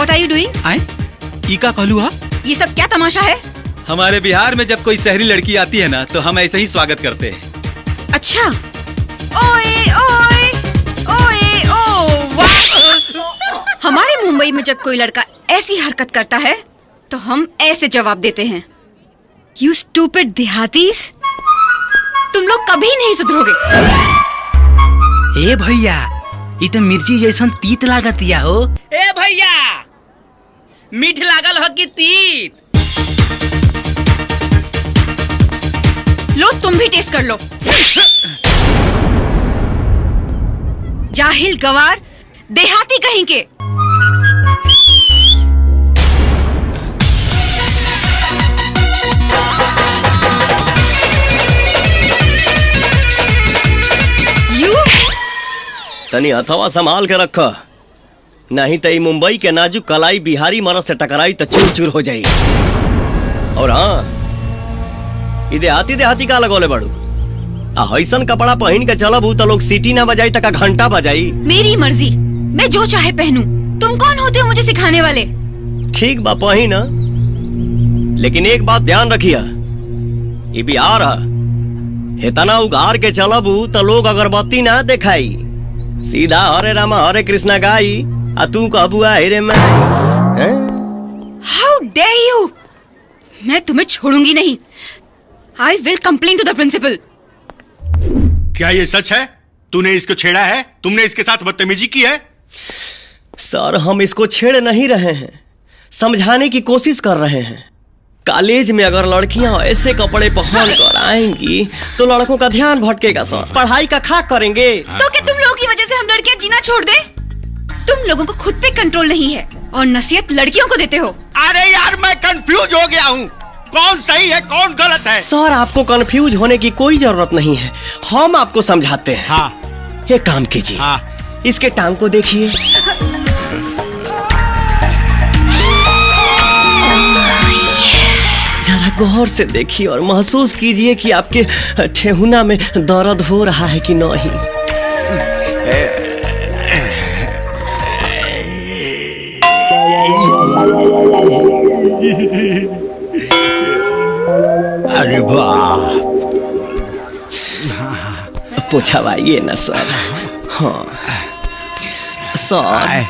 What are you doing? आए ई का कहलू हा? ये सब क्या तमाशा है? हमारे बिहार में जब कोई शहरी लड़की आती है ना तो हम ऐसे ही स्वागत करते हैं। अच्छा। ओए ओए ओए ओ वाह! हमारे मुंबई में जब कोई लड़का ऐसी हरकत करता है तो हम ऐसे जवाब देते हैं। You stupid देहातीस! तुम लोग कभी नहीं सुधरोगे। ए भैया, ये तो मिर्ची जैसन तीत लागतिया हो। ए भैया, मीठ लागल हो कि तीत? लो तुम भी टेस्ट कर लो। जाहिल गवार, देहाती कहीं के। तनी हथवा संभाल के रख, नहीं तो मुंबई के नाजुक कलाई बिहारी मरद से टकराई तो चूर चूर हो जाई। और हाँ, देहाती देहाती का लगोले बड़ू, ऐसन कपड़ा पहन के चलब तो लोग सीटी ना बजाई तक घंटा बजाई। मेरी मर्जी, मैं जो चाहे पहनूं। तुम कौन होते हो मुझे सिखाने वाले? ठीक बा पही ना, लेकिन एक बात ध्यान रखिया, ये बिहार है, इतना उगार के चलबू तो लोग अगरबत्ती ना दिखाई, सीधा हरे रामा हरे कृष्णा गाई, आ तू कहबू हेरे मैं। How dare you! मैं तुम्हें छोड़ूंगी नहीं। I will complain to the principal. क्या ये सच है? तूने इसको छेड़ा है? तुमने इसके साथ बदतमीजी की है? सर, हम इसको छेड़ नहीं रहे हैं, समझाने की कोशिश कर रहे हैं। कॉलेज में अगर लड़कियां ऐसे कपड़े पहन कर आएंगी तो लड़कों का ध्यान भटकेगा सर, पढ़ाई का खाक करेंगे। तो क्या तुम लोगों की वजह से हम लड़कियां जीना छोड़ दे? तुम लोगों को खुद पे कंट्रोल नहीं है और नसीहत लड़कियों को देते हो। अरे यार, मैं कंफ्यूज हो गया हूँ, कौन सही है कौन गलत है। सर, आपको कंफ्यूज होने की कोई जरूरत नहीं है, हम आपको समझाते हैं। हाँ। एक काम कीजिए, हाँ। इसके टांग को देखिए। जरा गौर से देखिए और महसूस कीजिए कि आपके ठेहुना में दर्द हो रहा है कि नहीं। अरे वाह, पूछवाइए ना सर। हाँ सर,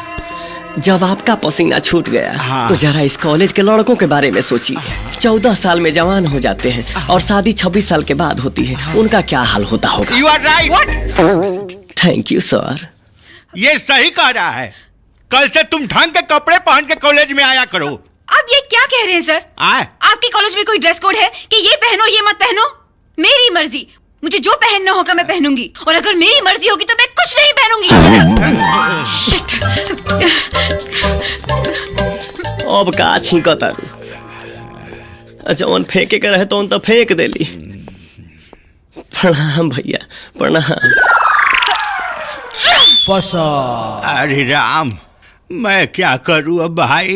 जब आपका पसीना छूट गया तो जरा इस कॉलेज के लड़कों के बारे में सोचिए। 14 साल में जवान हो जाते हैं और शादी 26 साल के बाद होती है, उनका क्या हाल होता होगा। You are right. Thank you sir. ये सही कह रहा है, कल से तुम ढंग के कपड़े पहन के कॉलेज में आया करो। आप ये क्या कह रहे हैं सर? आपके कॉलेज में कोई ड्रेस कोड है कि ये पहनो ये मत पहनो? मेरी मर्जी, मुझे जो पहनना होगा मैं पहनूंगी, और अगर मेरी मर्जी होगी तो मैं कुछ नहीं पहनूंगी। अब का छींका तारू, जवन फेंके के रहे तो फेंक देली। प्रणाम भैया, प्रणाम। अरे राम, मैं क्या करूं अब भाई।